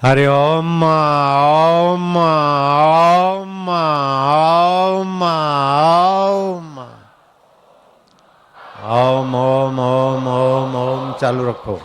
हरि ओम ओम ओम ओम ओम ओम ओम ओम ओम ओम चालू रखो।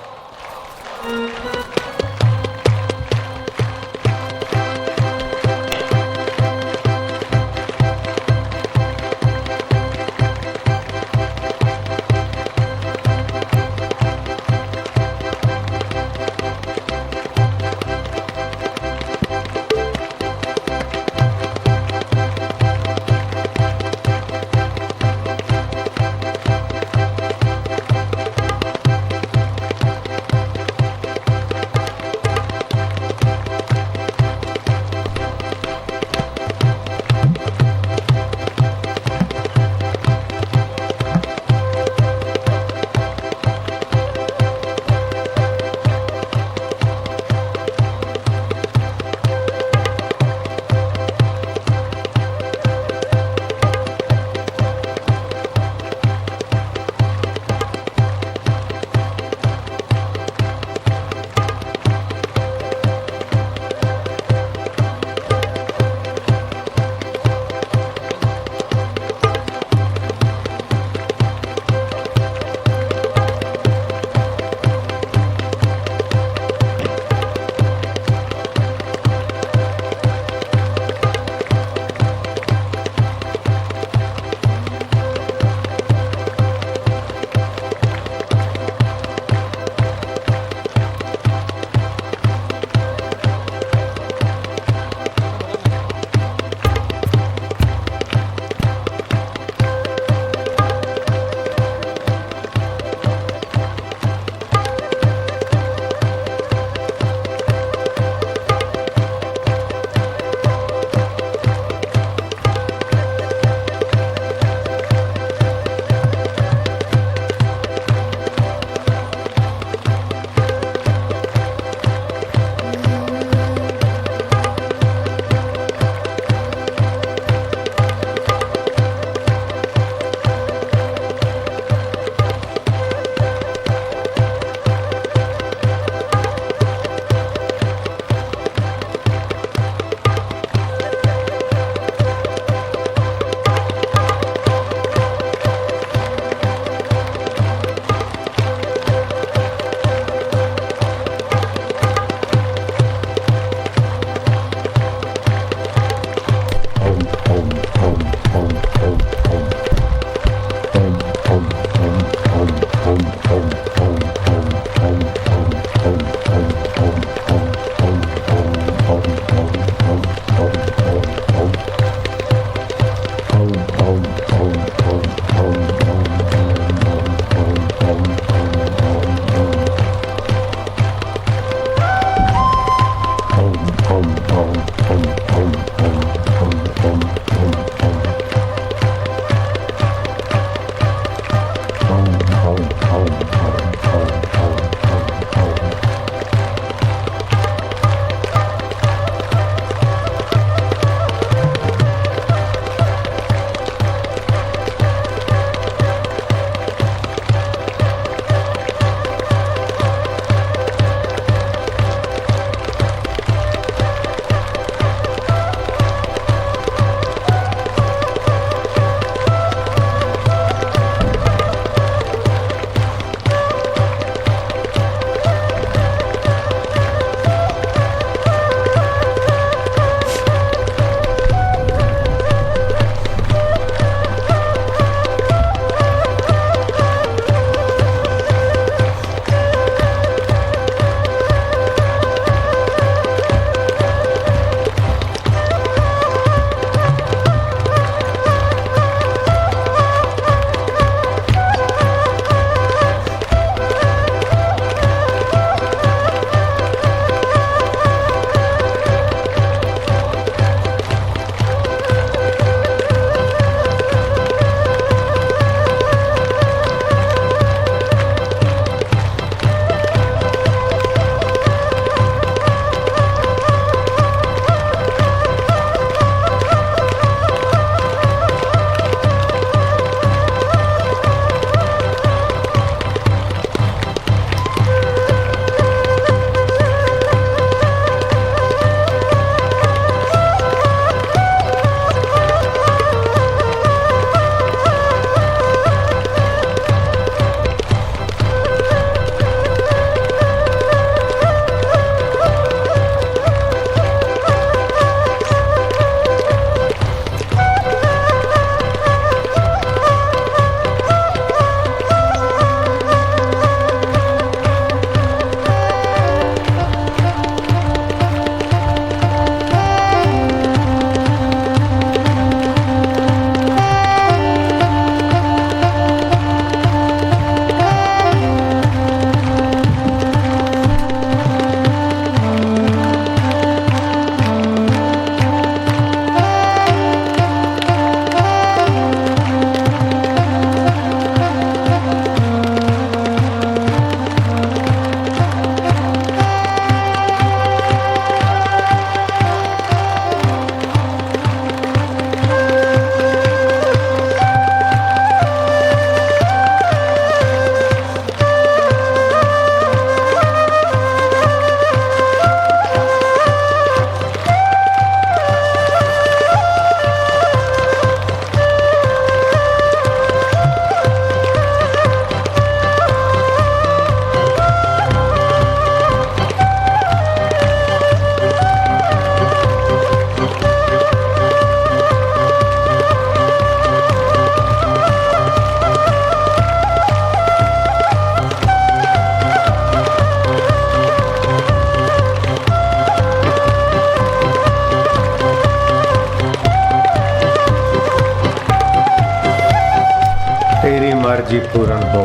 आज ही पूर्ण हो।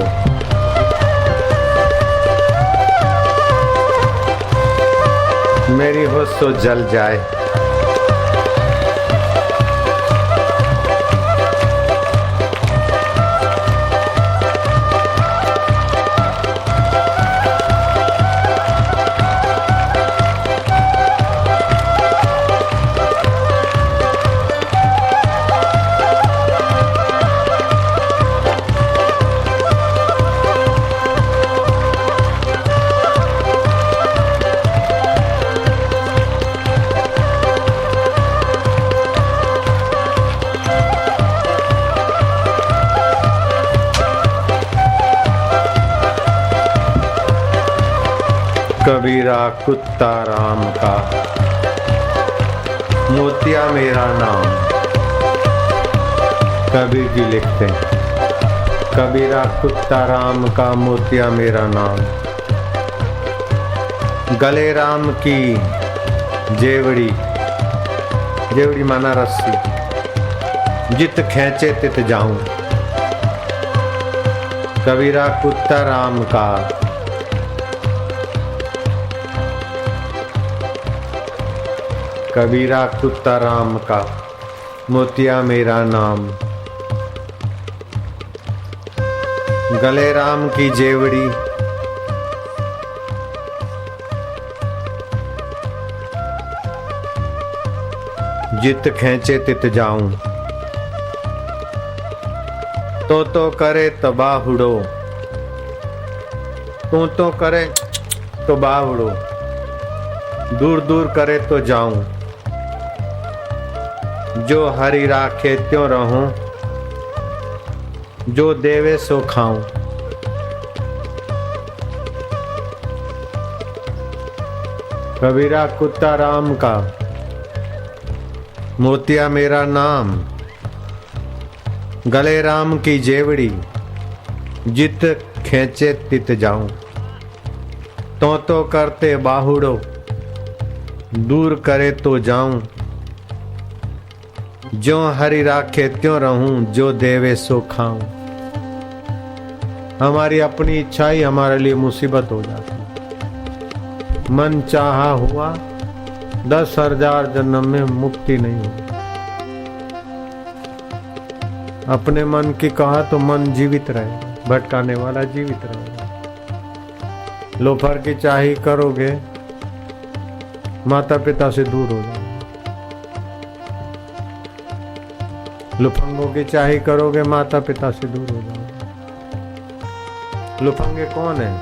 मेरी होश तो जल जाए, कबीरा कुत्ता राम का, मोतिया मेरा नाम। कबीर जी लिखते हैं, कबीरा कुत्ता राम का, मोतिया मेरा नाम। गले राम की जेवड़ी, जेवड़ी माना रस्सी, जित खींचे तित जाऊं। कबीरा कुत्ता राम का, कबीरा कुत्ता राम का, मोतिया मेरा नाम। गले राम की जेवड़ी, जित खींचे तित जाऊं। तो करे तो बाहुड़ो, तो करे तो बाहुड़ो, दूर दूर करे तो जाऊं। जो हरि राखे त्यों रहूं, जो देवे सो खाऊं। कबीरा कुत्ता राम का, मोतिया मेरा नाम। गले राम की जेवड़ी, जित खींचे तित जाऊं। तो करते बाहुड़ो, दूर करे तो जाऊं। जो हरि राखे त्यों रहूं, जो देवे सो खाऊं। हमारी अपनी इच्छा ही हमारे लिए मुसीबत हो जाती। मन चाहा हुआ 10,000 जन्म में मुक्ति नहीं होगी। अपने मन की कहा तो मन जीवित रहेगा, भटकाने वाला जीवित रहेगा। लोफर की चाही करोगे, माता पिता से दूर हो जाओगे। लुफंगों की चाही करोगे, माता पिता से दूर हो जाओगे। लुफंगे कौन है?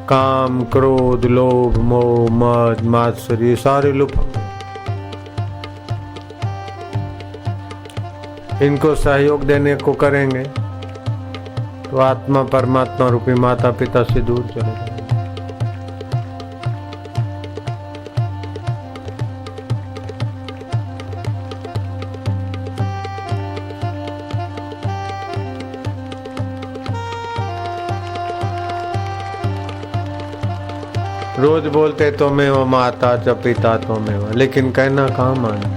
काम, क्रोध, लोभ, मोह, मद, मात्सर्य, सारे लुफंगे। इनको सहयोग देने को करेंगे तो आत्मा परमात्मा रूपी माता पिता से दूर चले जाएंगे। रोज बोलते तो मैं वो माता च पिता तो मैं वो, लेकिन कहना कहाँ मानते।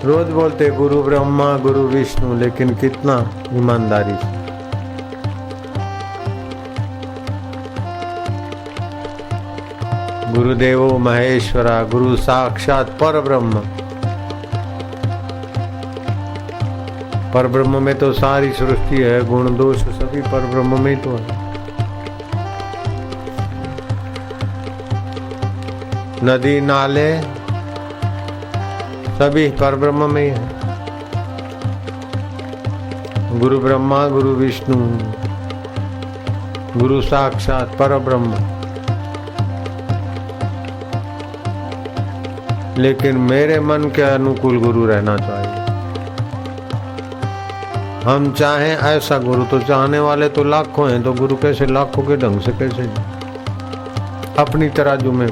रोज बोलते गुरु ब्रह्मा गुरु विष्णु, लेकिन कितना ईमानदारी से। गुरुदेवो महेश्वरा, गुरु साक्षात पर ब्रह्म। पर ब्रह्म में तो सारी सृष्टि है, गुण दोष सभी पर ब्रह्म में तो है। नदी नाले सभी परब्रह्म में है। गुरु ब्रह्मा गुरु विष्णु, गुरु साक्षात परब्रह्म। लेकिन मेरे मन के अनुकूल गुरु रहना चाहिए। हम चाहें ऐसा गुरु, तो चाहने वाले तो लाखों हैं, तो गुरु कैसे लाखों के ढंग से कैसे अपनी तराजू में।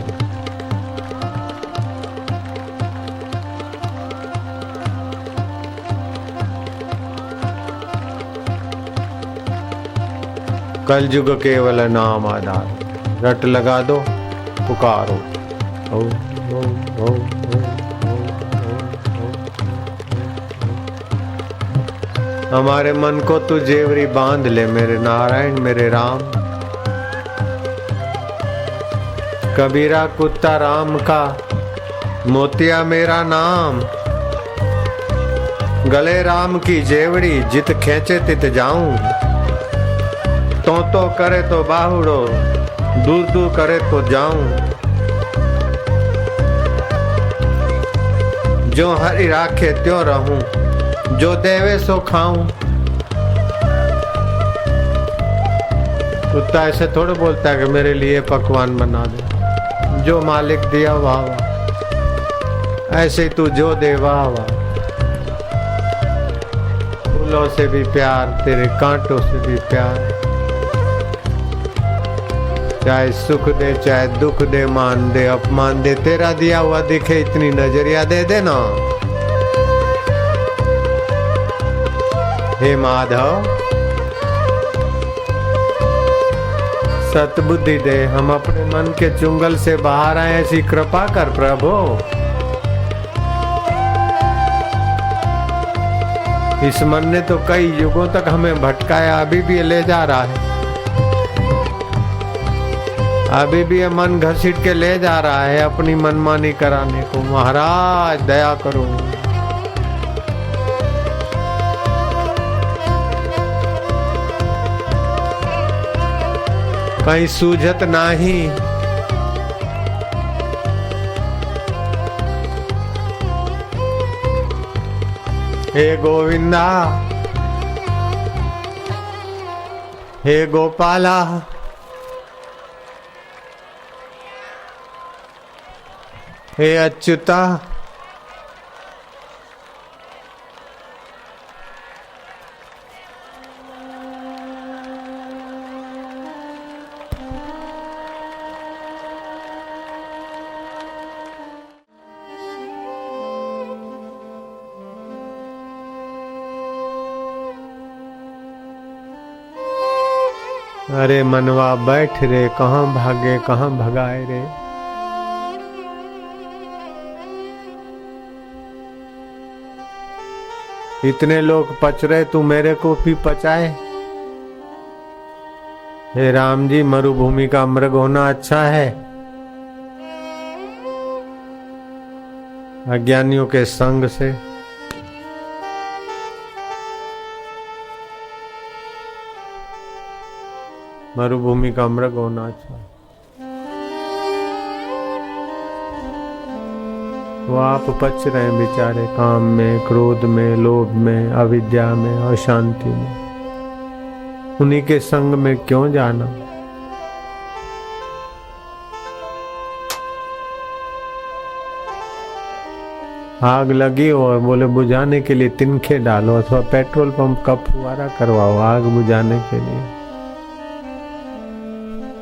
कलयुग केवल नाम आधार, रट लगा दो पुकारो। ओम हमारे मन को तू जेवरी बांध ले मेरे नारायण मेरे राम। कबीरा कुत्ता राम का मोतिया मेरा नाम। गले राम की जेवड़ी जित खेचे तित जाऊं। तो करे तो बाहुड़ो दूर दूर करे तो जाऊं। जो हरि राखे त्यों रहूं जो देवे सो खाऊं। कुत्ता ऐसे थोड़ा बोलता है कि मेरे लिए पकवान बना दे। जो मालिक दिया वाह वाह ऐसे तू जो दे वाह वाह। फूलों से भी प्यार तेरे कांटों से भी प्यार। चाहे सुख दे चाहे दुख दे मान दे अपमान दे तेरा दिया हुआ दिखे इतनी नजरिया दे देना। हे माधव सतबुद्धि दे हम अपने मन के चुंगल से बाहर आए ऐसी कृपा कर प्रभु। इस मन ने तो कई युगों तक हमें भटकाया अभी भी ले जा रहा है। अभी भी ये मन घसीट के ले जा रहा है अपनी मनमानी कराने को। महाराज दया करो। कहीं सूझत नाही हे गोविंदा हे गोपाला हे अच्युता अरे मनवा बैठ रे कहाँ भागे कहाँ भगाए रे। इतने लोग पच रहे तू मेरे को भी पचाए। हे राम जी मरुभूमि का मृग होना अच्छा है। अज्ञानियों के संग से मरुभूमि का मृग होना अच्छा। वो आप पच रहे हैं बेचारे काम में क्रोध में लोभ में अविद्या में अशांति में। उन्हीं के संग में क्यों जाना। आग लगी और बोले बुझाने के लिए तिनके डालो अथवा पेट्रोल पंप का फुवारा करवाओ आग बुझाने के लिए।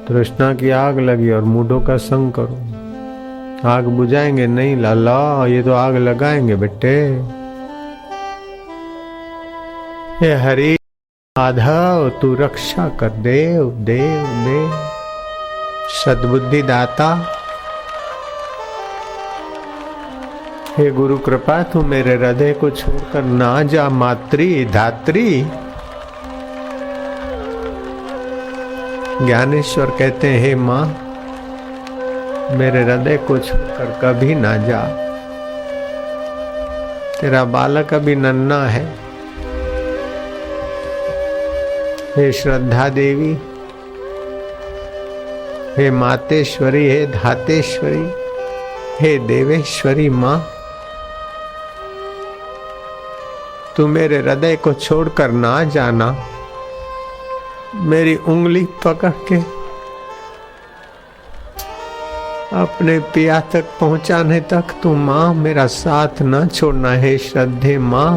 तृष्णा की आग लगी और मूढ़ों का संग करो। आग बुझाएंगे नहीं लाला ये तो आग लगाएंगे बेटे। हे हरि माधव तू रक्षा कर देव देव देव सद्बुद्धि दाता। हे गुरु कृपा तू मेरे हृदय को छोड़कर ना जा मातृ धात्री। ज्ञानेश्वर कहते हैं हे माँ मेरे हृदय को छोड़कर कभी ना जा। तेरा बालक अभी नन्हा है। हे श्रद्धा देवी हे मातेश्वरी हे धातेश्वरी हे देवेश्वरी माँ तू मेरे हृदय को छोड़कर ना जाना। मेरी उंगली पकड़ के अपने पिया तक पहुंचाने तक तू माँ मेरा साथ न छोड़ना। है श्रद्धे माँ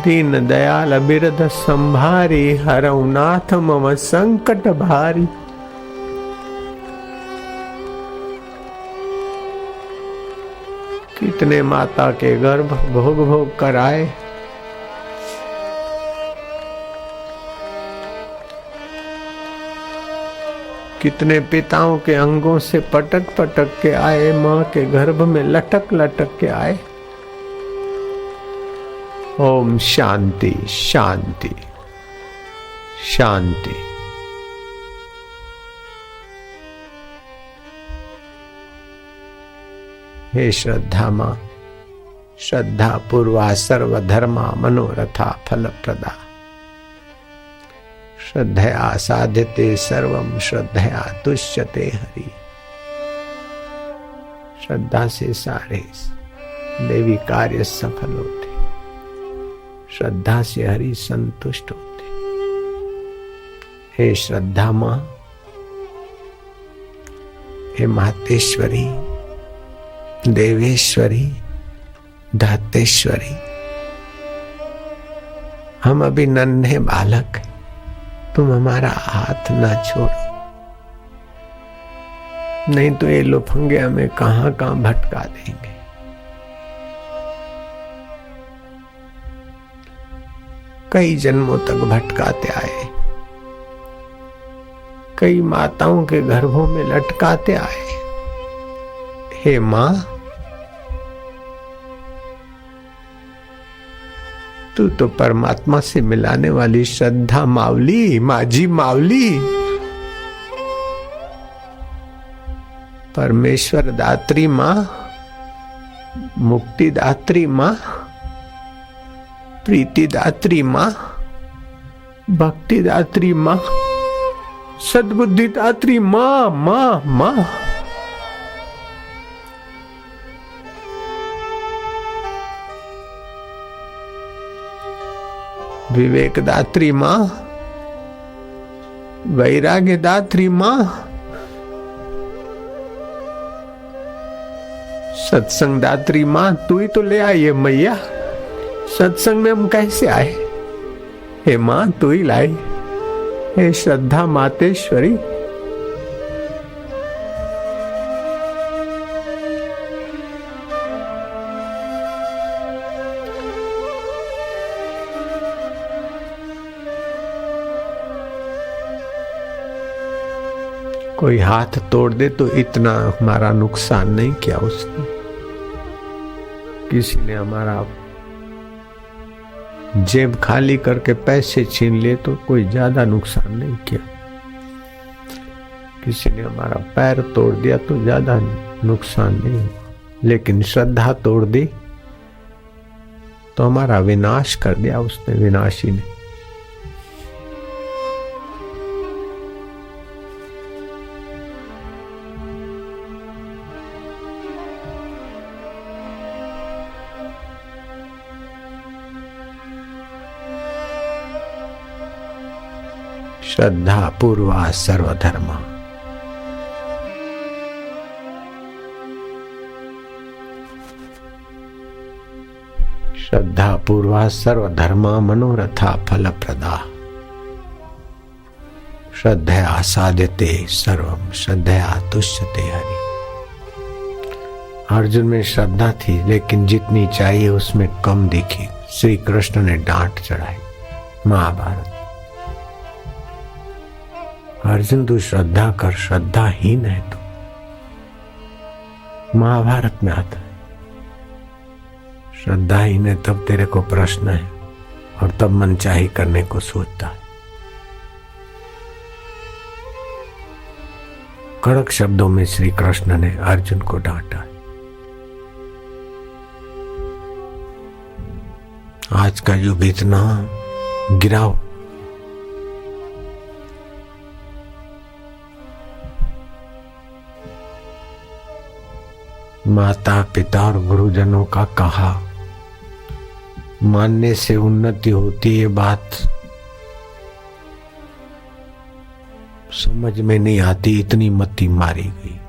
दीन दयाल बिरध संभारी हरऊ नाथ मम संकट भारी। कितने माता के गर्भ भोग भोग कराए कितने पिताओं के अंगों से पटक पटक के आए, माँ के गर्भ में लटक लटक के आए। ओम शांति शांति शांति। हे श्रद्धा माँ, श्रद्धा पूर्वा सर्वधर्मा मनोरथा फलप्रदा। श्रद्धया साध्यते सर्वं श्रद्धया तुष्यते हरि। श्रद्धा से सारे देवी कार्य सफल होते, श्रद्धा से हरि संतुष्ट होते। हे श्रद्धा माँ, हे मातेश्वरी, देवेश्वरी, धातेश्वरी, हम अभी नन्हे बालक हैं, तुम हमारा हाथ ना छोड़ो, नहीं तो ये लोफंगे हमें कहां कहां भटका देंगे। कई जन्मों तक भटकाते आए, कई माताओं के गर्भों में लटकाते आए। हे मां, तू तो परमात्मा से मिलाने वाली श्रद्धा मावली, माजी मावली, परमेश्वर दात्री माँ, मुक्ति दात्री माँ, प्रीति दात्री माँ, भक्ति दात्री माँ, सद्बुद्धि दात्री माँ, माँ माँ। विवेक दात्री माँ, वैराग्य दात्री माँ, सत्संग दात्री माँ, तू ही तो ले आई है मैया। सत्संग में हम कैसे आए? हे माँ, तू ही लाई। हे श्रद्धा मातेश्वरी, कोई हाथ तोड़ दे तो इतना हमारा नुकसान नहीं किया उसने। किसी ने हमारा जेब खाली करके पैसे छीन लिए तो कोई ज्यादा नुकसान नहीं किया। किसी ने हमारा पैर तोड़ दिया तो ज्यादा नुकसान नहीं हुआ। लेकिन श्रद्धा तोड़ दी तो हमारा विनाश कर दिया उसने, विनाशी ने। श्रद्धा पूर्वा सर्वधर्मा। श्रद्धा पूर्वा सर्वधर्मा मनोरथा फलप्रदा। श्रद्धया साध्यते सर्वं श्रद्धया तुष्यते हरि। अर्जुन में श्रद्धा थी लेकिन जितनी चाहिए उसमें कम दिखी। श्री कृष्ण ने डांट चढ़ाई। महाभारत। अर्जुन तू श्रद्धा कर, श्रद्धाहीन है तू। महाभारत में आता है श्रद्धाहीन है तब तेरे को प्रश्न है और तब मनचाही करने को सोचता है। कड़क शब्दों में श्री कृष्ण ने अर्जुन को डांटा। आज का युग इतना गिराव, माता पिता और गुरुजनों का कहा मानने से उन्नति होती, ये बात समझ में नहीं आती। इतनी मती मारी गई।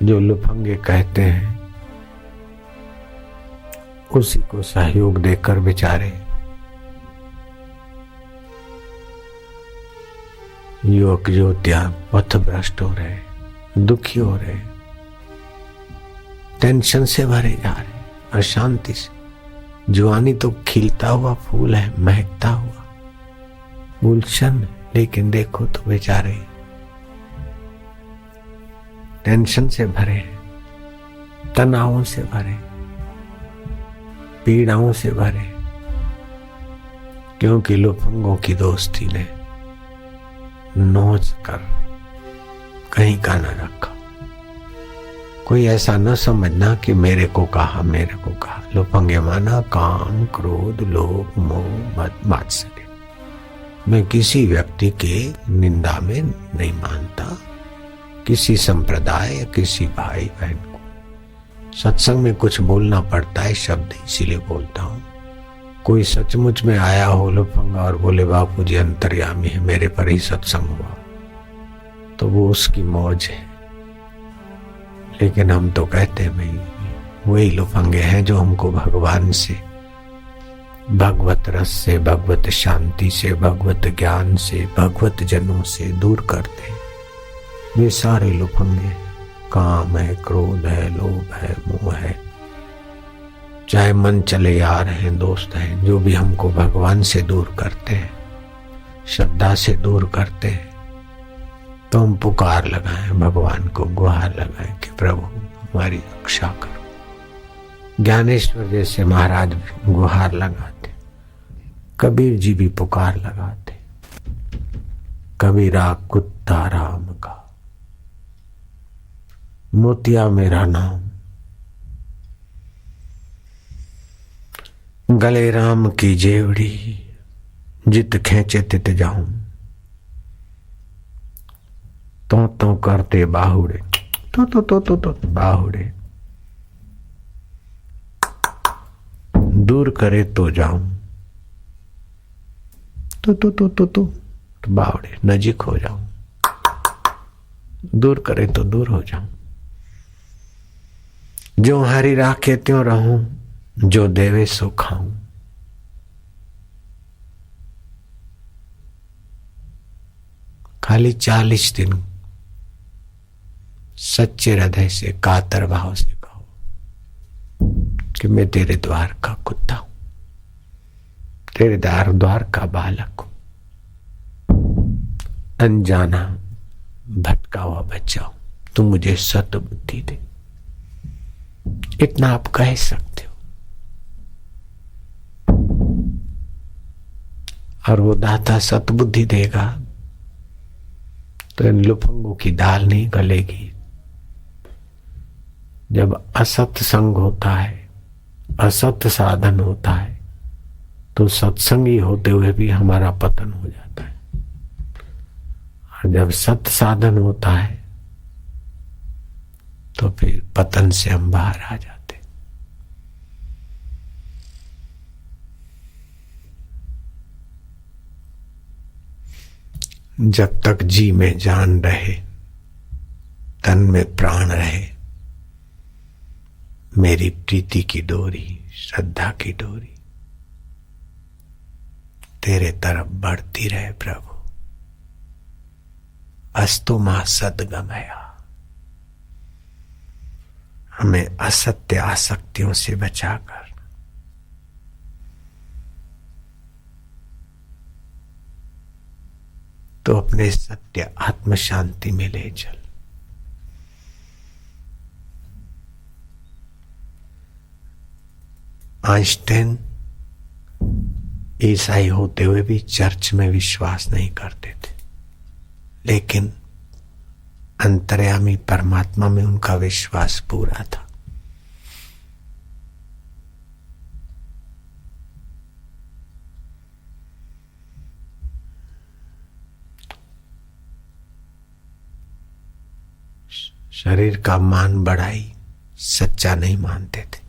जो लुफंगे कहते हैं उसी को सहयोग देकर बेचारे युवक युवतियां पथभ्रष्ट हो रहे, दुखी हो रहे, टेंशन से भरे जा रहे, अशांति से। जवानी तो खिलता हुआ फूल है, महकता हुआ गुलशन, लेकिन देखो तो बेचारे टेंशन से भरे, तनावों से भरे, पीड़ाओं से भरे, क्योंकि लुफंगों की दोस्ती ने नोच कर कहीं का न रखा। कोई ऐसा न समझना कि मेरे को कहा, मेरे को कहा। लुफंगे माना काम, क्रोध, लोभ, मोह, मद, मात्सर्य। मैं किसी व्यक्ति के निंदा में नहीं मानता, किसी संप्रदाय या किसी भाई बहन को। सत्संग में कुछ बोलना पड़ता है, शब्द इसीलिए बोलता हूँ। कोई सचमुच में आया हो लुफंगा और बोले बापू जी अंतर्यामी है, मेरे पर ही सत्संग हुआ, तो वो उसकी मौज है। लेकिन हम तो कहते हैं भाई वही लुफंगे हैं जो हमको भगवान से, भगवत रस से, भगवत शांति से, भगवत ज्ञान से, भगवत जनों से दूर करते। वे सारे लुफंगे, काम है, क्रोध है, लोभ है, मोह है, चाहे मन चले यार हैं, दोस्त हैं, जो भी हमको भगवान से दूर करते हैं, श्रद्धा से दूर करते हैं, तो हम पुकार लगाएं भगवान को, गुहार लगाएं कि प्रभु हमारी रक्षा करो। ज्ञानेश्वर जैसे महाराज भी गुहार लगाते, कबीर जी भी पुकार लगाते, कबीरा कुत्ता राम का, मोतिया मेरा नाम, गले राम की जेवड़ी, जित खेचे तित जाऊं, तो करते बाहुड़े, तो बाहुड़े, दूर करे तो जाऊं, तो बाहुड़े, नजीक हो जाऊं, दूर करे तो दूर हो जाऊं। जो हरि राखे त्यों रहूं, जो देवे सो खाऊं। खाली 40 दिन सच्चे हृदय से, कातर भाव से कहो कि मैं तेरे द्वार का कुत्ता हूं, तेरे द्वार का बालक हूं, अनजाना भटका हुआ बच्चा हूं, तू मुझे सत बुद्धि दे। इतना आप कह सकते हो। और वो दाता सतबुद्धि देगा तो इन लुफंगों की दाल नहीं गलेगी। जब असत संग होता है, असत साधन होता है, तो सत्संगी होते हुए भी हमारा पतन हो जाता है। और जब सत साधन होता है तो फिर पतन से हम बाहर आ जाते। जब तक जी में जान रहे, तन में प्राण रहे, मेरी प्रीति की डोरी, श्रद्धा की डोरी तेरे तरफ बढ़ती रहे प्रभु। अस्तु मां सद्गमया। हमें असत्य आसक्तियों से बचाकर तो अपने सत्य आत्म शांति में ले चल। आइंस्टाइन ईसाई होते हुए भी चर्च में विश्वास नहीं करते थे, लेकिन अंतर्यामी परमात्मा में उनका विश्वास पूरा था। शरीर का मान बढ़ाई सच्चा नहीं मानते थे,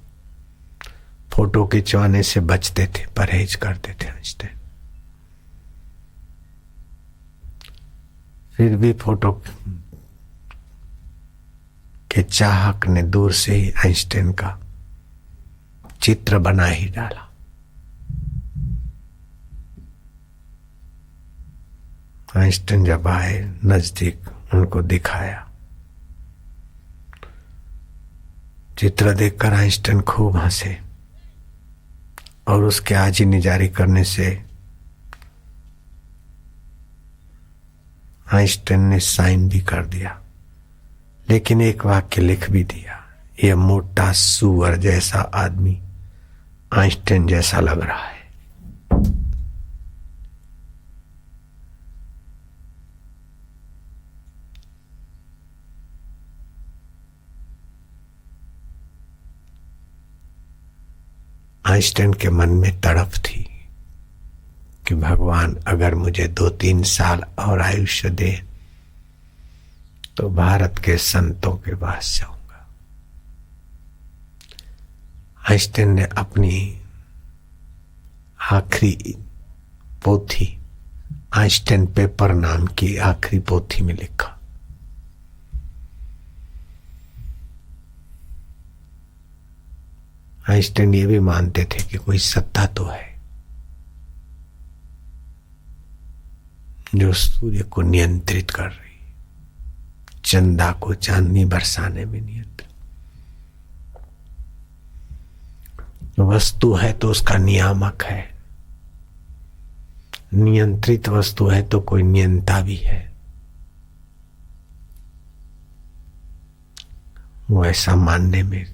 फोटो खिंचवाने से बचते थे, परहेज करते थे आइंस्टाइन। फिर भी फोटो के चाहक ने दूर से ही आइंस्टाइन का चित्र बना ही डाला। आइंस्टाइन जब आए नजदीक, उनको दिखाया, चित्र देखकर आइंस्टाइन खूब हंसे और उसके आजी निजारी करने से आइंस्टाइन ने साइन भी कर दिया। लेकिन एक वाक्य लिख भी दिया, यह मोटा सुअर जैसा आदमी आइंस्टाइन जैसा लग रहा है। आइंस्टाइन के मन में तड़प थी कि भगवान अगर मुझे 2-3 साल और आयुष्य दे तो भारत के संतों के पास जाऊंगा। आइंस्टाइन ने अपनी आखिरी पोथी, आइंस्टाइन पेपर नाम की आखिरी पोथी में लिखा, आइंस्टाइन ये भी मानते थे कि कोई सत्ता तो है जो सूर्य को नियंत्रित कर रही, चंदा को चांदनी बरसाने में नियंत्रित। वस्तु है तो उसका नियामक है, नियंत्रित वस्तु है तो कोई नियंता भी है। वो ऐसा मानने में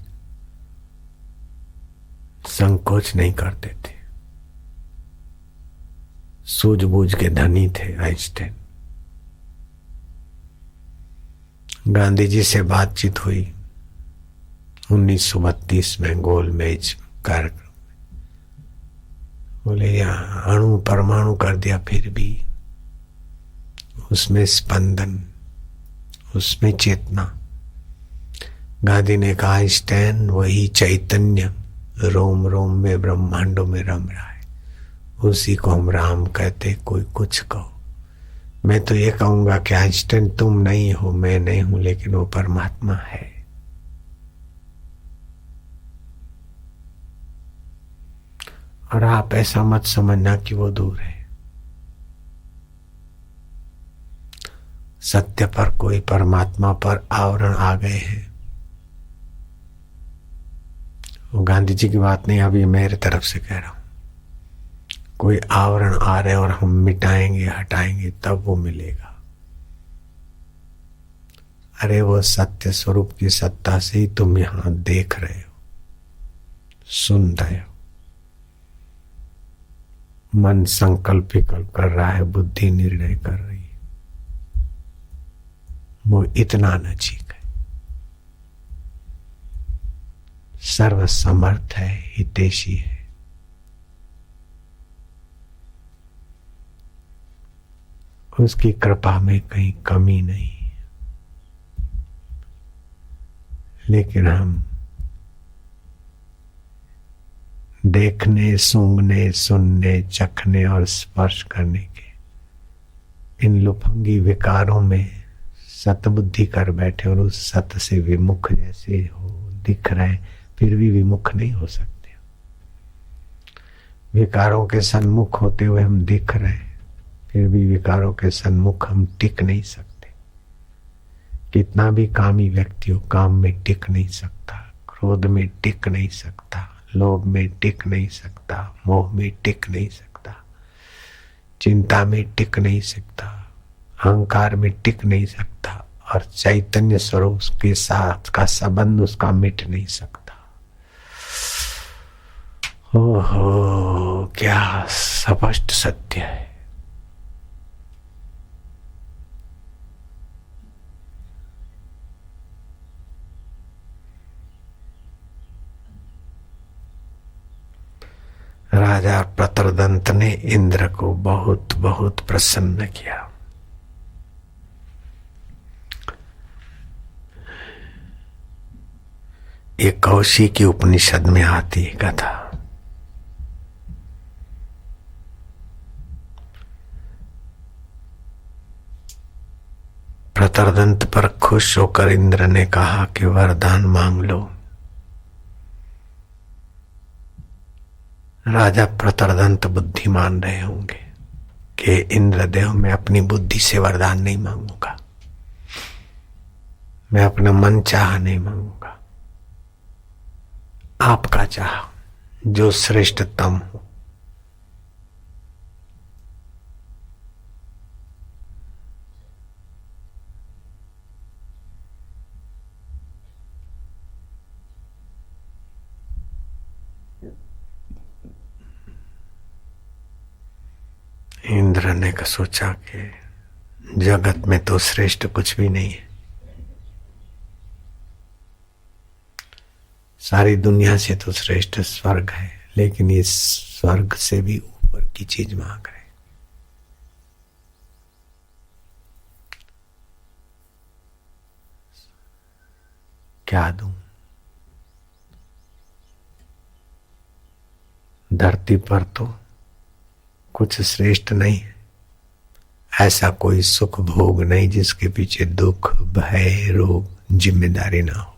संकोच नहीं करते थे। सूझबूझ के धनी थे आइंस्टाइन। गांधी जी से बातचीत हुई 1932 में गोलमेज कार्यक्रम। बोले यहाँ अणु परमाणु कर दिया, फिर भी उसमें स्पंदन, उसमें चेतना। गांधी ने कहा आइंस्टाइन वही चैतन्य रोम रोम में ब्रह्मांडों में रम रहा है, उसी को हम राम कहते। कोई कुछ कहो, मैं तो ये कहूंगा कि आइंस्टाइन तुम नहीं हो, मैं नहीं हूं, लेकिन वो परमात्मा है। और आप ऐसा मत समझना कि वो दूर है। सत्य पर कोई परमात्मा पर आवरण आ गए हैं। वो गांधी जी की बात नहीं, अभी मेरे तरफ से कह रहा हूं। कोई आवरण आ रहे और हम मिटाएंगे हटाएंगे तब वो मिलेगा। अरे वो सत्य स्वरूप की सत्ता से ही तुम यहां देख रहे हो, सुन रहे हो। मन संकल्प विकल्प कर रहा है, बुद्धि निर्णय कर रही है। वो इतना नजीक है, सर्वसमर्थ है, हितैषी है। उसकी कृपा में कहीं कमी नहीं। लेकिन हम देखने, सूंघने, सुनने, चखने और स्पर्श करने के इन लुफंगी विकारों में सतबुद्धि कर बैठे और उस सत से विमुख जैसे हो दिख रहे, फिर भी विमुख नहीं हो सकते। विकारों के सन्मुख होते हुए हम दिख रहे, फिर भी विकारों के सन्मुख हम टिक नहीं सकते। कितना भी कामी व्यक्ति हो, काम में टिक नहीं सकता, क्रोध में टिक नहीं सकता, लोभ में टिक नहीं सकता, मोह में टिक नहीं सकता, चिंता में टिक नहीं सकता, अहंकार में टिक नहीं सकता, और चैतन्य स्वरूप के साथ का संबंध उसका मिट नहीं सकता। ओहो, क्या स्पष्ट सत्य है। राजा प्रतरदंत ने इंद्र को बहुत बहुत प्रसन्न किया। ये कौशिकी उपनिषद में आती है कथा। प्रतरदंत पर खुश होकर इंद्र ने कहा कि वरदान मांग लो। राजा प्रतरदंत बुद्धिमान रहे होंगे कि इंद्रदेव मैं अपनी बुद्धि से वरदान नहीं मांगूंगा, मैं अपना मन चाह नहीं मांगूंगा, आपका चाह जो श्रेष्ठतम हो। इंद्र ने सोचा कि जगत में तो श्रेष्ठ कुछ भी नहीं है, सारी दुनिया से तो श्रेष्ठ स्वर्ग है, लेकिन ये स्वर्ग से भी ऊपर की चीज मांग रहे। क्या दूं? धरती पर तो कुछ श्रेष्ठ नहीं है, ऐसा कोई सुख भोग नहीं जिसके पीछे दुख, भय, रोग, जिम्मेदारी ना हो।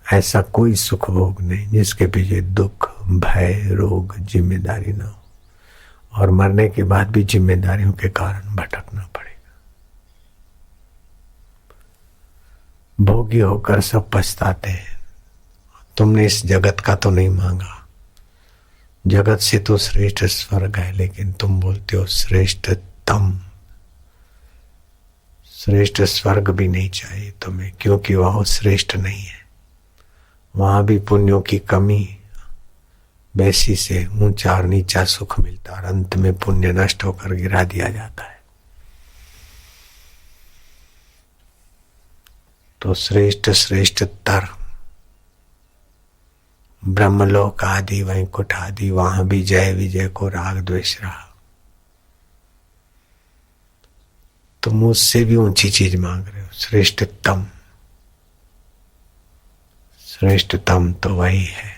ऐसा कोई सुख भोग नहीं जिसके पीछे दुख, भय, रोग, जिम्मेदारी ना हो, और मरने के बाद भी जिम्मेदारियों के कारण भटकना पड़ेगा। भोगी होकर सब पछताते हैं। तुमने इस जगत का तो नहीं मांगा, जगत से तो श्रेष्ठ स्वर्ग है, लेकिन तुम बोलते हो श्रेष्ठतम। श्रेष्ठ स्वर्ग भी नहीं चाहिए तुम्हें, क्योंकि वह श्रेष्ठ नहीं है। वहां भी पुण्यों की कमी वैसी से ऊंचा और नीचा सुख मिलता, और अंत में पुण्य नष्ट होकर गिरा दिया जाता है। तो श्रेष्ठ श्रेष्ठतर ब्रह्मलोक आदि, वैकुंठ आदि, वहां भी जय विजय को राग द्वेष रहा। तो मुझसे भी ऊंची चीज मांग रहे हो, श्रेष्ठतम। श्रेष्ठतम तो वही है,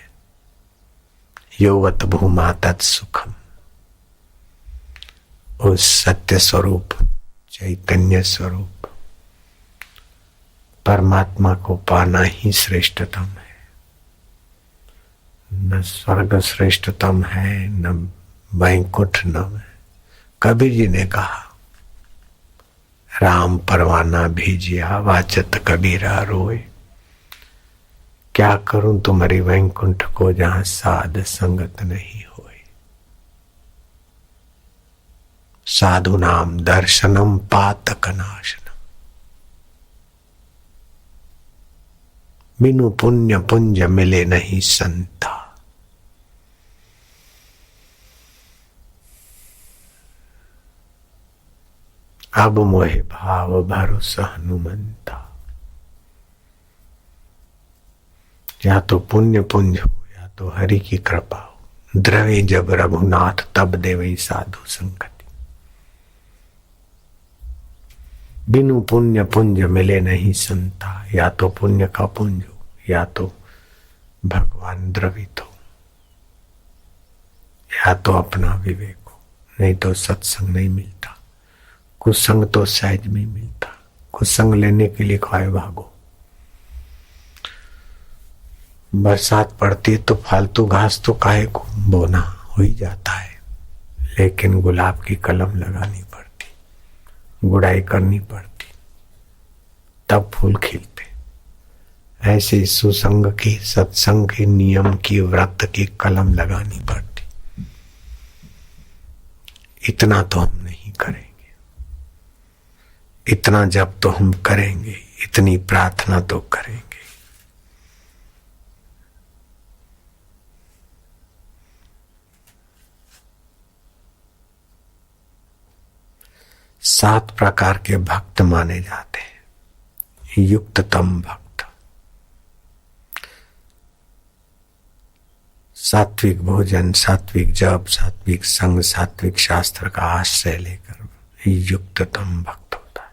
योवत भूमा तत्सुखम, उस सत्य स्वरूप, चैतन्य स्वरूप परमात्मा को पाना ही श्रेष्ठतम है। न स्वर्ग श्रेष्ठतम है, न वैकुंठ, न। कबीर जी ने कहा, राम परवाना भेजिया वाचत कबीरा रोए। क्या करूं तुम्हारी वैकुंठ को जहां साध संगत नहीं होए। साधु नाम दर्शनम पातक नाशनम, बिनु पुण्य पुंज मिले नहीं संता। अब मोहे भाव भरोसा हनुमंता। या तो पुण्य पुंज हो, या तो हरि की कृपा हो। द्रवे जब रघुनाथ तब देवई साधु संगति। बिनु पुण्य पुंज मिले नहीं संता। या तो पुण्य का पुंज हो, या तो भगवान द्रवित हो, या तो अपना विवेक हो, नहीं तो सत्संग नहीं मिलता। कुसंग तो सहज में मिलता। कुसंग लेने के लिए खाए भागो। बरसात पड़ती तो फालतू घास तो काहे को बोना हो ही जाता है, लेकिन गुलाब की कलम लगानी पड़ती, गुड़ाई करनी पड़ती, तब फूल खिलते। ऐसे सुसंग की, सत्संग की, नियम की, व्रत की कलम लगानी पड़ती। इतना तो हम नहीं करेंगे, इतना जब तो हम करेंगे, इतनी प्रार्थना तो करेंगे। सात प्रकार के भक्त माने जाते हैं। युक्ततम भक्त, सात्विक भोजन, सात्विक जप, सात्विक संग, सात्विक शास्त्र का आश्रय लेकर युक्ततम भक्त होता है।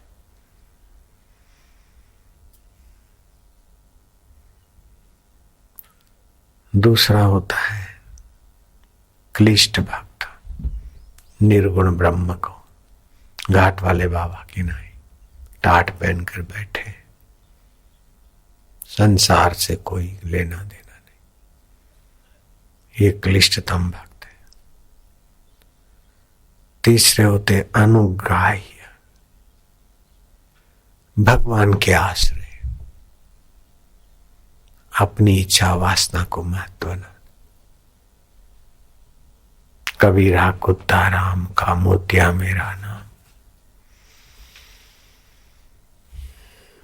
दूसरा होता है क्लिष्ट भक्त, निर्गुण ब्रह्म को घाट वाले बाबा की नहीं, टाट पहनकर बैठे, संसार से कोई लेना देना नहीं, ये क्लिष्टतम भक्त है। तीसरे होते अनुग्राह्य, भगवान के आश्रय, अपनी इच्छा वासना को महत्व न। कबीरा कुत्ता राम का, मोतिया मेरा नाम,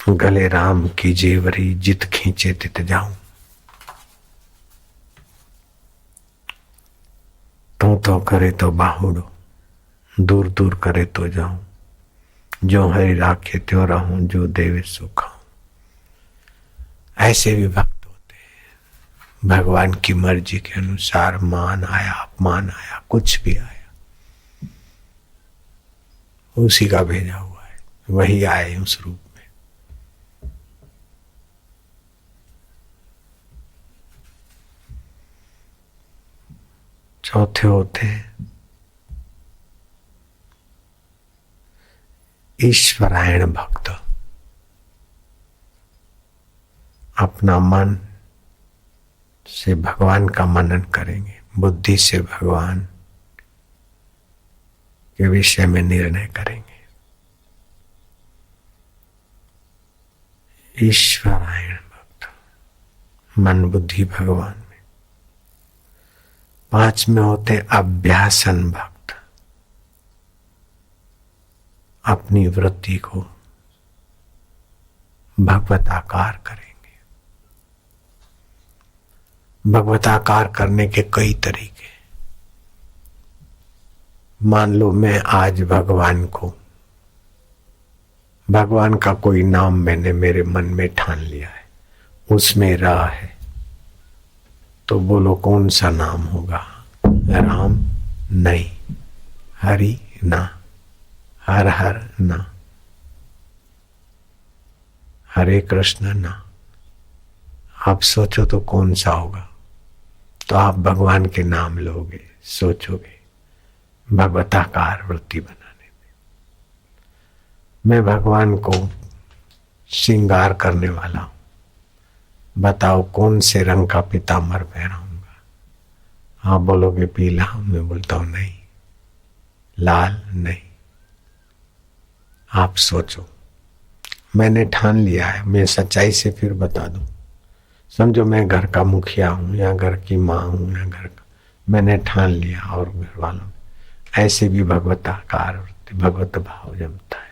गले राम की जेवरी, जित खींचे तित जाऊं। तो करे तो बाहुड़ो, दूर दूर करे तो जाऊं, जो हरि राखे त्यों रहूं, जो देवे सो खाऊं। ऐसे भी भक्त होते हैं, भगवान की मर्जी के अनुसार मान आया, अपमान आया, कुछ भी आया, उसी का भेजा हुआ है, वही आए उस रूप में। चौथे होते हैं ईश्वरायण भक्त। अपना मन से भगवान का मनन करेंगे, बुद्धि से भगवान के विषय में निर्णय करेंगे। ईश्वरायण भक्त, मन बुद्धि भगवान में। 5 में होते अभ्यासन भक्त। अपनी वृत्ति को भगवताकार करेंगे। भगवताकार करने के कई तरीके। मान लो मैं आज भगवान का कोई नाम मैंने मेरे मन में ठान लिया है, उसमें राह है, तो बोलो कौन सा नाम होगा? राम नहीं, हरि ना, हर हर ना, हरे कृष्ण ना। आप सोचो तो कौन सा होगा? तो आप भगवान के नाम लोगे, सोचोगे, भगवताकार वृत्ति बनाने में। मैं भगवान को श्रृंगार करने वाला हूं, बताओ कौन से रंग का पीताम्बर पहनाऊंगा? आप बोलोगे पीला, मैं बोलता हूं नहीं, लाल नहीं। आप सोचो, मैंने ठान लिया है, मैं सच्चाई से फिर बता दूं। समझो मैं घर का मुखिया हूं या घर की माँ हूं या घर का, मैंने ठान लिया और घर वालों, ऐसे भी भगवताकार भगवत भाव जमता है।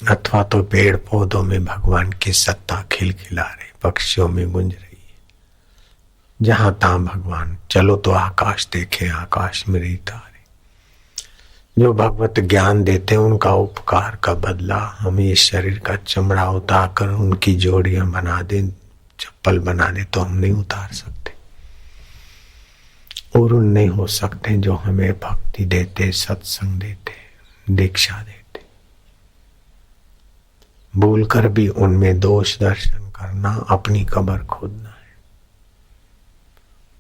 अथवा तो पेड़ पौधों में भगवान की सत्ता खिलखिला रही, पक्षियों में गुंज रही है, जहां तहां भगवान। चलो तो आकाश देखे, आकाश में रही तारे। जो भगवत ज्ञान देते हैं उनका उपकार का बदला हम ये शरीर का चमड़ा उतार कर उनकी जोड़ियां बना दें, चप्पल बना दे, तो हम नहीं उतार सकते। और उन नहीं हो सकते जो हमें भक्ति देते, सत्संग देते, दीक्षा देते। भूलकर भी उनमें दोष दर्शन करना अपनी कब्र खोदना है।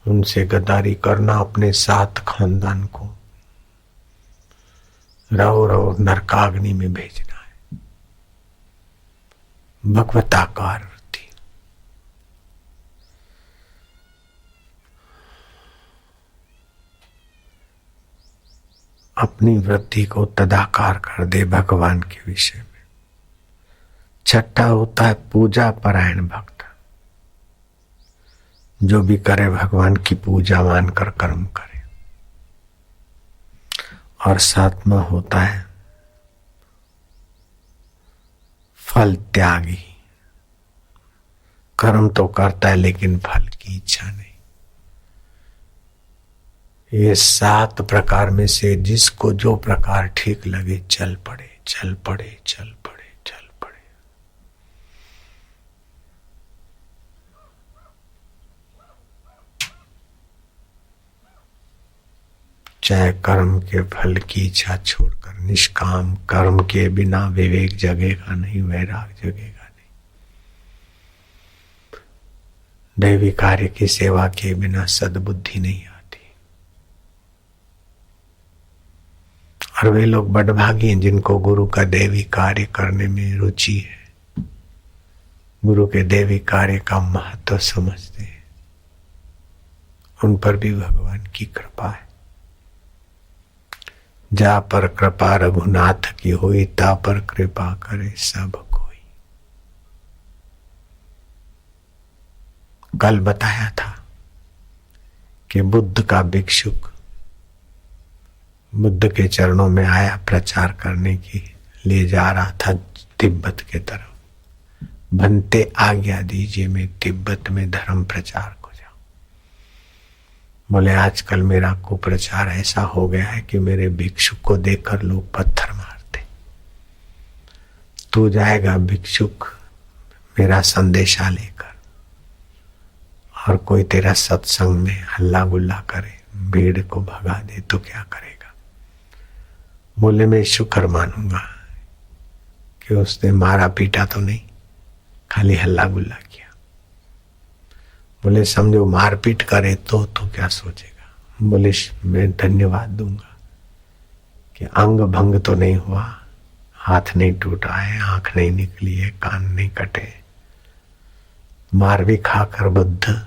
उनसे गद्दारी करना अपने साथ खानदान को रहो रहो नरकाग्नि में भेजना है। भगवताकार वृत्ति। अपनी वृत्ति को तदाकार कर दे भगवान के विषय में। 6ठा होता है पूजा परायण भक्त, जो भी करे भगवान की पूजा मानकर कर्म करे। और 7वां होता है फल त्यागी। कर्म तो करता है लेकिन फल की इच्छा नहीं। ये 7 प्रकार में से जिसको जो प्रकार ठीक लगे चल पड़े, चल पड़े, चल पड़े, चल पड़े। चाहे कर्म के फल की इच्छा छोड़कर निष्काम कर्म के बिना विवेक जगेगा नहीं, वैराग जगेगा नहीं। दैवी कार्य की सेवा के बिना सद्बुद्धि नहीं आती। और वे लोग बड़भागी हैं जिनको गुरु का दैवी कार्य करने में रुचि है, गुरु के दैवी कार्य का महत्व समझते हैं। उन पर भी भगवान की कृपा है। जा पर कृपा रघुनाथ की हुई, ता पर कृपा करे सब कोई। कल बताया था कि बुद्ध का भिक्षुक बुद्ध के चरणों में आया, प्रचार करने के लिए जा रहा था तिब्बत के तरफ। भंते आज्ञा दीजिए मैं तिब्बत में धर्म प्रचार को जाऊं। बोले आजकल मेरा कुप्रचार ऐसा हो गया है कि मेरे भिक्षुक को देखकर लोग पत्थर मारते। तू जाएगा भिक्षुक मेरा संदेशा लेकर और कोई तेरा सत्संग में हल्ला गुल्ला करे, भीड़ को भगा दे तो क्या करेगा? बोले मैं शुक्र मानूंगा कि उसने मारा पीटा तो नहीं, खाली हल्ला गुल्ला किया। बोले समझो मारपीट करे तो क्या सोचेगा? बोले मैं धन्यवाद दूंगा कि अंग भंग तो नहीं हुआ, हाथ नहीं टूटा है, आंख नहीं निकली है, कान नहीं कटे। मार भी खाकर बुद्ध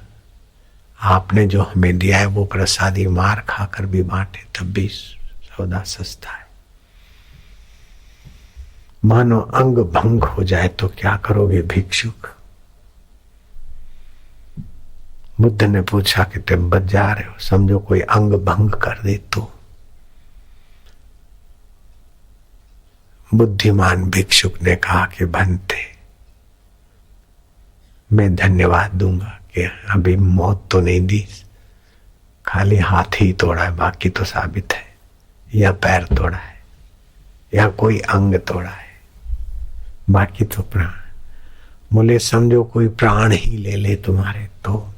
आपने जो हमें दिया है वो प्रसादी मार खाकर भी बांटे तब भी सौदा सस्ता है। मानो अंग भंग हो जाए तो क्या करोगे भिक्षुक? बुद्ध ने पूछा कि तिब्बत जा रहे हो, समझो कोई अंग भंग कर दे तो? बुद्धिमान भिक्षुक ने कहा कि भंते मैं धन्यवाद दूंगा कि अभी मौत तो नहीं दी, खाली हाथ ही तोड़ा है, बाकी तो साबित है, या पैर तोड़ा है या कोई अंग तोड़ा है, बाकी तो प्राण। बोले समझो कोई प्राण ही ले ले तुम्हारे तो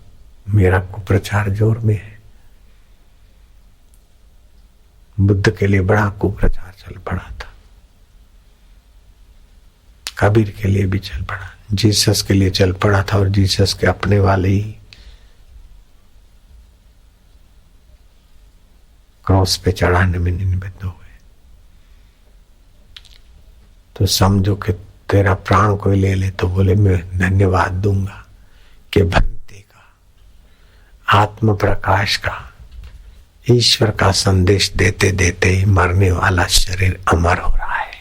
मेरा कुप्रचार जोर में है। बुद्ध के लिए बड़ा कुप्रचार चल पड़ा था, कबीर के लिए भी चल पड़ा, जीसस के लिए चल पड़ा था और जीसस के अपने वाले ही क्रॉस पे चढ़ाने में निबद्ध हो गए। तो समझो कि तेरा प्राण कोई ले ले तो बोले मैं धन्यवाद दूंगा कि भक्ति का, आत्म प्रकाश का, ईश्वर का संदेश देते देते ही मरने वाला शरीर अमर हो रहा है।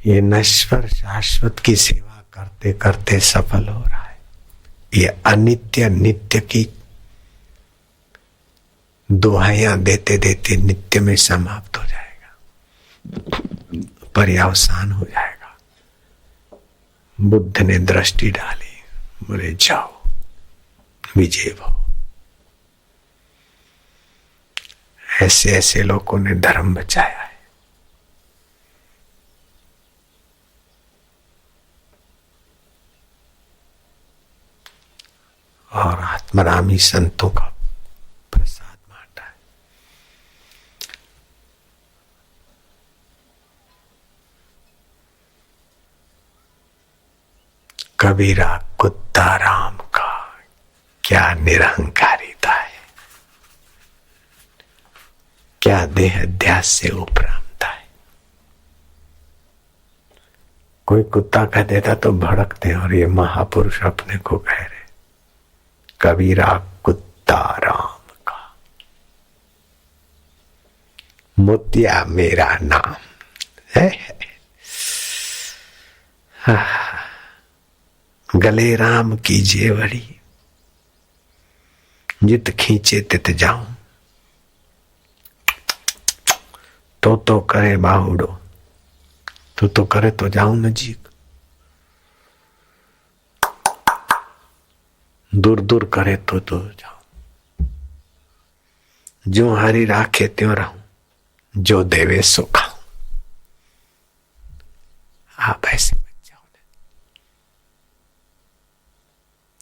ये नश्वर शाश्वत की सेवा करते करते सफल हो रहा है। ये अनित्य नित्य की दुहाइयां देते देते नित्य में समाप्त हो जाएगा, पर्यावसान हो जाएगा। बुद्ध ने दृष्टि डाली, बोले जाओ विजय भव। ऐसे ऐसे लोगों ने धर्म बचाया है। और आत्मरामी संतों का प्रसाद बांटा है। कबीरा कुत्ता राम का क्या निरहंकारिता है, क्या देह अध्यास से उपरामता है। कोई कुत्ता कह देता तो भड़कते, और ये महापुरुष अपने को कह रहे कबीरा कुत्ता राम का, मोतिया मेरा नाम है। गले राम की जेवड़ी, जित खींचे तित जाऊं। तो करे बाहुडो, तो करे तो जाऊं नजीक, दूर दूर करे तो जाऊं। जो हरि राखे त्यों रहूं, जो देवे सो खाऊं। आप ऐसे बच जाओ ना,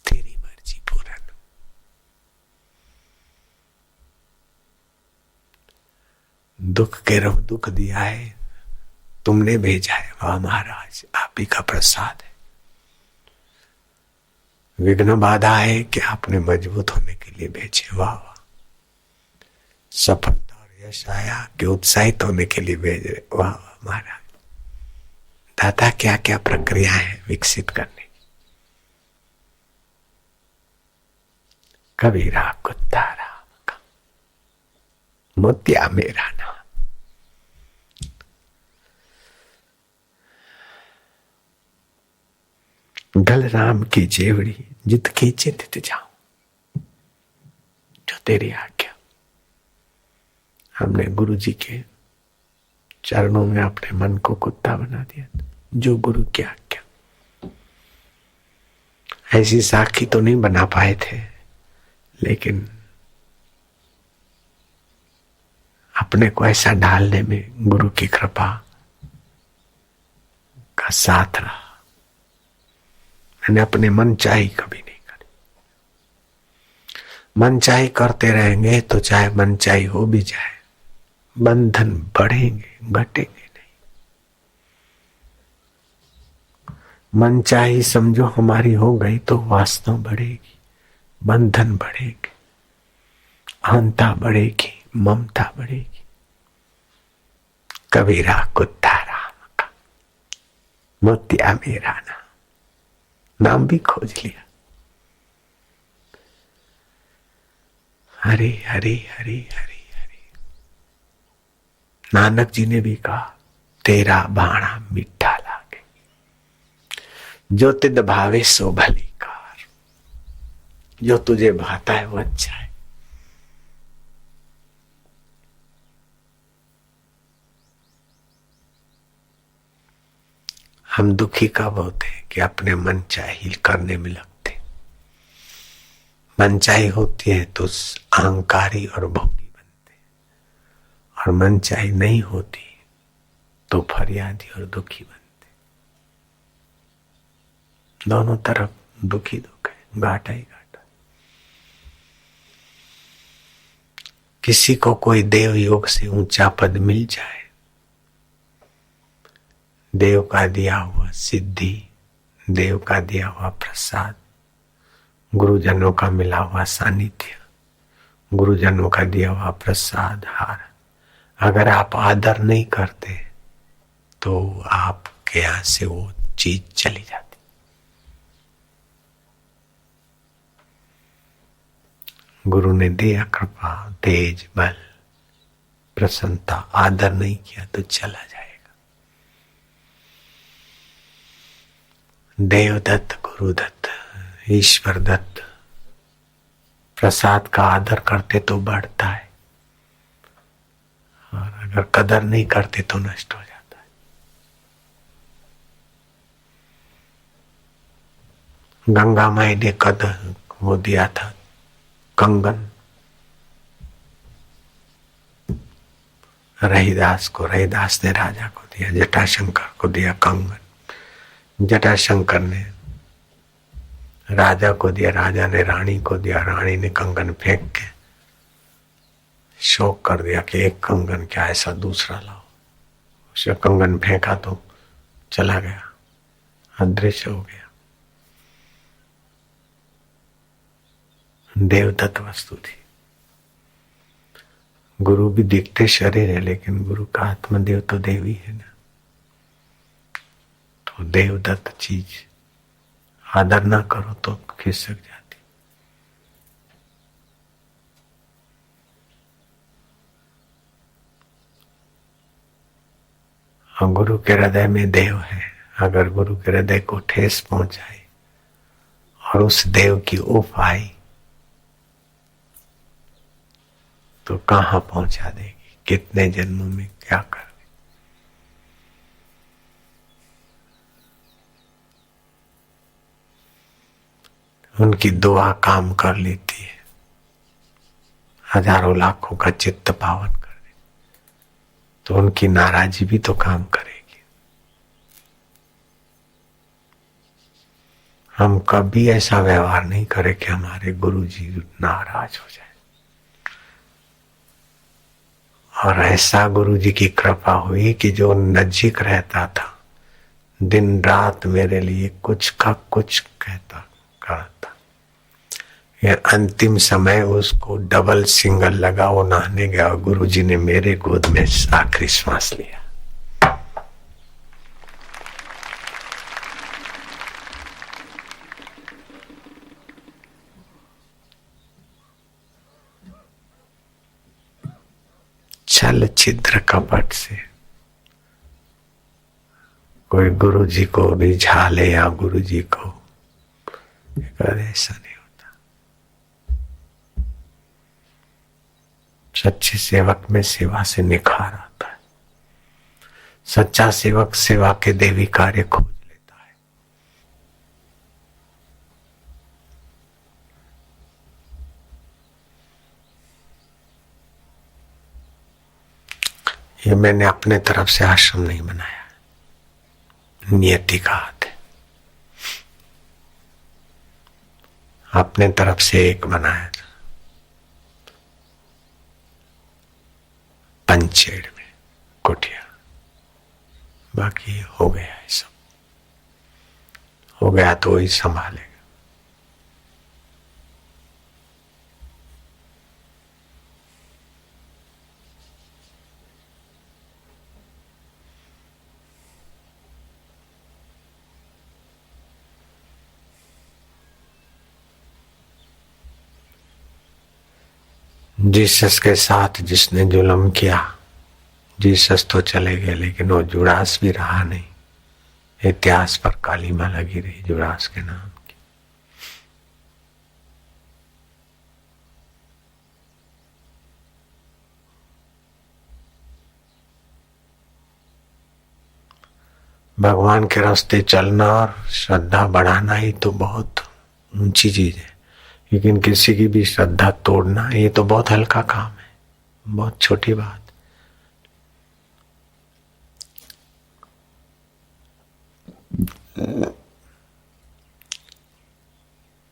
तेरी मर्जी पूरन। दुख के रहो, दुख दिया है तुमने भेजा है, वाह महाराज आप ही का प्रसाद है। विघ्न बाधा है कि आपने मजबूत होने के लिए भेजे, वाह वाह। सफलता और यश आया कि उत्साहित होने के लिए भेजे, वाह वाह महाराज। दाता क्या क्या प्रक्रिया है विकसित करने की। कबीरा कुत्ता राम का, मोतिया मेरा नाम। गल राम की जेवड़ी, जित खींचे तित जाऊं। जो तेरी आज्ञा। हमने गुरु जी के चरणों में अपने मन को कुत्ता बना दिया। जो गुरु की आज्ञा। ऐसी साखी तो नहीं बना पाए थे, लेकिन अपने को ऐसा ढालने में गुरु की कृपा का साथ रहा। मैंने अपने मन चाही कभी नहीं करी। मन चाही करते रहेंगे तो चाहे मन चाही हो भी जाए, बंधन बढ़ेंगे घटेंगे नहीं। मन चाही समझो हमारी हो गई तो वासना बढ़ेगी, बंधन बढ़ेंगे, अहंता बढ़ेगी, ममता बढ़ेगी। कबीरा कुत्ता राम का, मोतिया मेरा नाम भी खोज लिया। हरि हरि हरि हरि हरि। नानक जी ने भी कहा, तेरा बाणा मीठा लागे, जो तिद भावे सो भली कार। जो तुझे भाता है वो अच्छा है। हम दुखी कब होते हैं कि अपने मन चाही करने में लगते। मनचाही होती है तो अहंकारी और भोगी बनते, और मनचाही नहीं होती तो फरियादी और दुखी बनते। दोनों तरफ दुखी दुख है, घाटा ही घाटा। किसी को कोई देव योग से ऊंचा पद मिल जाए, देव का दिया हुआ सिद्धि, देव का दिया हुआ प्रसाद, गुरुजनों का मिला हुआ सानिध्य, गुरुजनों का दिया हुआ प्रसाद हार, अगर आप आदर नहीं करते तो आपके यहां से वो चीज चली जाती। गुरु ने दिया कृपा, तेज, बल, प्रसन्नता, आदर नहीं किया तो चला जाएगा। देवदत्त, गुरुदत्त, ईश्वर दत्त प्रसाद का आदर करते तो बढ़ता है, और अगर कदर नहीं करते तो नष्ट हो जाता है। गंगा माई ने कदर वो दिया था कंगन रहीदास को, रहीदास ने राजा को दिया, जटाशंकर को दिया कंगन, जटाशंकर ने राजा को दिया, राजा ने रानी को दिया, रानी ने कंगन फेंक के शोक कर दिया कि एक कंगन क्या, ऐसा दूसरा लाओ। उसे कंगन फेंका तो चला गया, अदृश्य हो गया। देवदत्त वस्तु थी। गुरु भी दिखते शरीर है, लेकिन गुरु का आत्मदेव तो देवी है ना। तो देवदत्त चीज आदर ना करो तो खिसक जाती। और गुरु के हृदय में देव है। अगर गुरु के हृदय को ठेस पहुंचाई और उस देव की उफ आई तो कहां पहुंचा देगी, कितने जन्मों में क्या कर। उनकी दुआ काम कर लेती है, हजारों लाखों का चित्त पावन कर देती, तो उनकी नाराजी भी तो काम करेगी। हम कभी ऐसा व्यवहार नहीं करें कि हमारे गुरु जी नाराज हो जाए। और ऐसा गुरु जी की कृपा हुई कि जो नजीक रहता था, दिन रात मेरे लिए कुछ का कुछ कहता करता। ये अंतिम समय उसको डबल सिंगल लगा, वो नहाने गया और गुरु जी ने मेरे गोद में आखिरी श्वास लिया। छल छिद्र कपट से कोई गुरु जी को रिझा ले या गुरु जी को करे, ऐसा नहीं होता। सच्चे सेवक में सेवा से निखार आता है। सच्चा सेवक सेवा के देवी कार्य खोज लेता है। ये मैंने अपने तरफ से आश्रम नहीं बनाया, नियति का हाथ है। अपने तरफ से एक बनाया था पंचेड़ में कुटिया, बाकी हो गया है सब। हो गया तो वही संभालेगा। जीसस के साथ जिसने जुल्म किया, जीसस तो चले गए लेकिन वो जुड़ास भी रहा नहीं। इतिहास पर कालीमा लगी रही जुड़ास के नाम की। भगवान के रास्ते चलना और श्रद्धा बढ़ाना ही तो बहुत ऊंची चीज है, लेकिन किसी की भी श्रद्धा तोड़ना ये तो बहुत हल्का काम है, बहुत छोटी बात।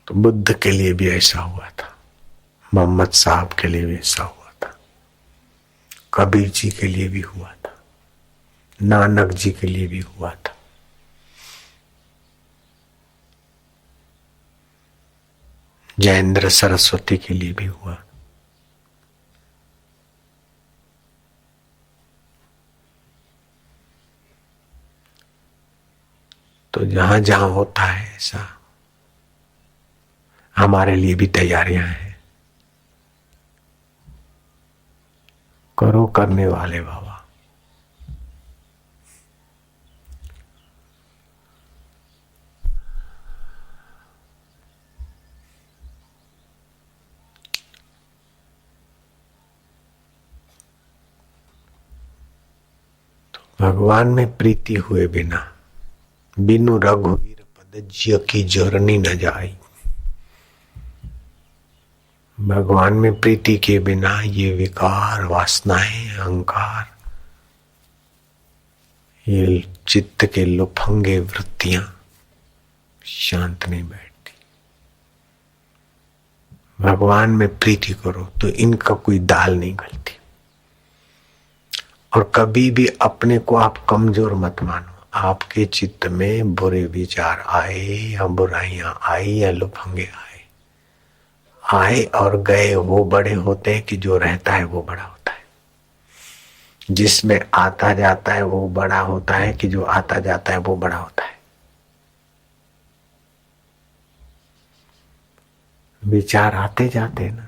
तो बुद्ध के लिए भी ऐसा हुआ था, मोहम्मद साहब के लिए भी ऐसा हुआ था, कबीर जी के लिए भी हुआ था, नानक जी के लिए भी हुआ था। जयेंद्र सरस्वती के लिए भी हुआ। तो जहां जहां होता है ऐसा, हमारे लिए भी तैयारियां हैं। करो करने वाले बाबा। भगवान में प्रीति हुए बिना बिनु रघुवीर पद ज्य की जरनी न जाई। भगवान में प्रीति के बिना ये विकार, वासनाएं, अहंकार, ये चित्त के लुफंगे वृत्तियां शांत नहीं बैठती। भगवान में प्रीति करो तो इनका कोई दाल नहीं गलती। और कभी भी अपने को आप कमजोर मत मानो। आपके चित्त में बुरे विचार आए या बुराइयां आई या लुफंगे आए और गए, वो बड़े होते हैं कि जो रहता है वो बड़ा होता है। जिसमें आता जाता है वो बड़ा होता है कि जो आता जाता है वो बड़ा होता है। विचार आते जाते ना,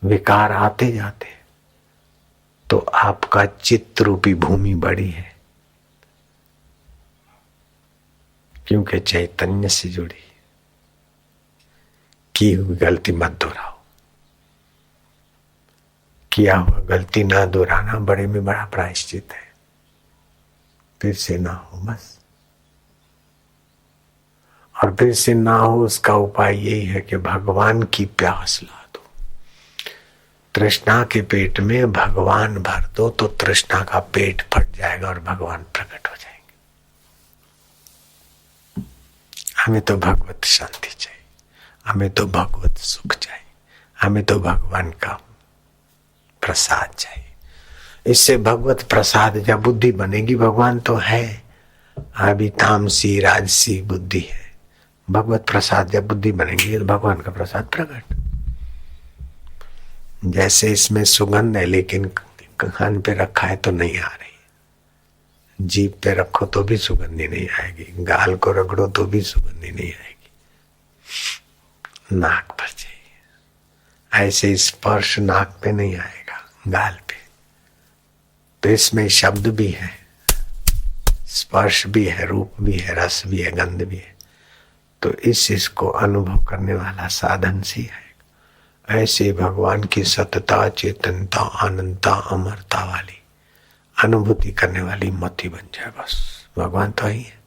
विकार आते जाते, तो आपका चित्त रूपी भूमि बड़ी है, क्योंकि चैतन्य से जुड़ी। की हुई गलती मत दोहराओ। किया हुआ गलती ना दोहराना बड़े में बड़ा प्रायश्चित है। फिर से ना हो बस। और फिर से ना हो उसका उपाय यही है कि भगवान की प्यास ला दो। तृष्णा के पेट में भगवान भर दो तो तृष्णा का पेट फट जाएगा और भगवान प्रकट हो जाएंगे। हमें तो भगवत शांति चाहिए, हमें तो भगवत सुख चाहिए, हमें तो भगवान का प्रसाद चाहिए। इससे भगवत प्रसाद जब बुद्धि बनेगी, भगवान तो है, अभी तामसी राजसी बुद्धि है। भगवत प्रसाद जब बुद्धि बनेगी तो भगवान का प्रसाद प्रकट। जैसे इसमें सुगंध है लेकिन कान पे रखा है तो नहीं आ रही, जीभ पे रखो तो भी सुगंधी नहीं आएगी, गाल को रगड़ो तो भी सुगंधी नहीं आएगी, नाक पर चाहिए। ऐसे स्पर्श नाक पे नहीं आएगा, गाल पे। तो इसमें शब्द भी है, स्पर्श भी है, रूप भी है, रस भी है, गंध भी है। तो इसको अनुभव करने वाला साधन सी है। ऐसे भगवान की सतता, चेतनता, अनंतता, अमरता वाली अनुभूति करने वाली मोती बन जाए, बस भगवान तो ही है।